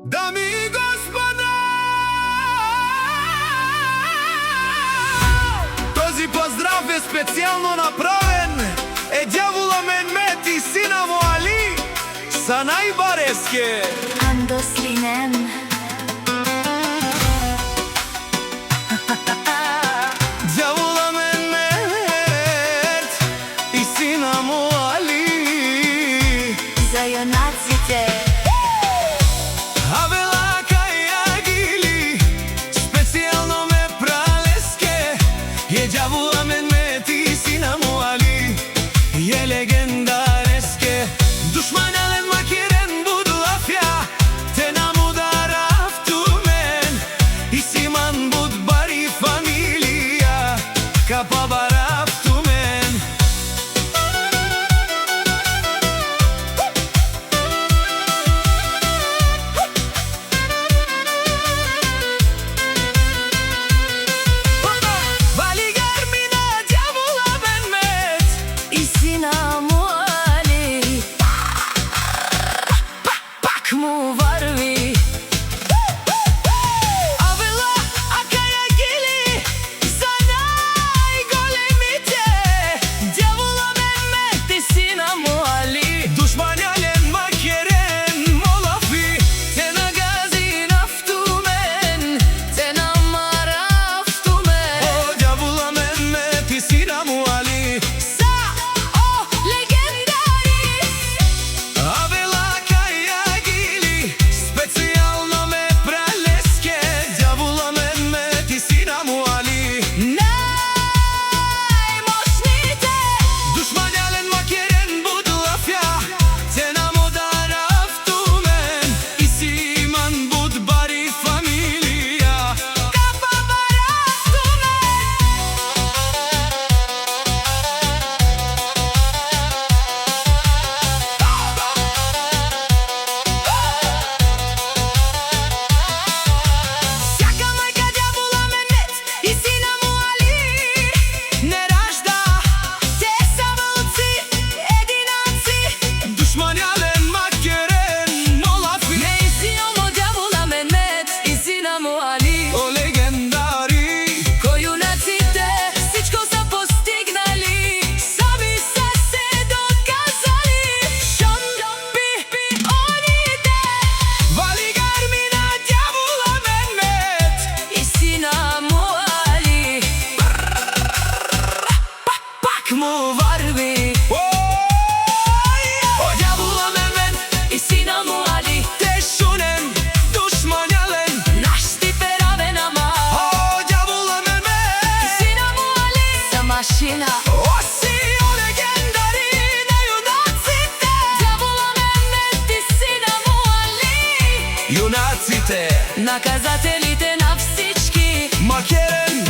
Дами и господа, този поздрав е специјално направен Дјавула Мехмет и сина му Али са најбареске. Андослинен. Дјавула Мехмет и сина му Али За јунаците. Дјавула Мехмет и сина му Али je legendareske. Düşmanalen makeren budu afya Tenam udaraf tumen İsiman bud bari familia Kapa baraf tumen. Mu varvi Avela akaya gili Zanaj golemite Djavula Mehmet i sina mu Ali Dušmanjalen makeren molafi Tena gazi naftumen Tena maraftumen O Djavula Mehmet i sina mu Ali Sa o legendari Avela specijalno me praleske Djavula Mehmet i sina mu Ali najmoćnite Dušmanjalen makeren budu afya Tenam udaraf tumen İsiman bud bari familia Kapa baraf mu varvi O Djavula Mehmet i sina mu Ali Te šunem dušmanjalen Naš ti peraven ama O Djavula Mehmet i sina mu Ali Sa mašina Osi o legendari na junacite Djavula Mehmet i sina mu Ali Junacite Naказателите на всички Макерен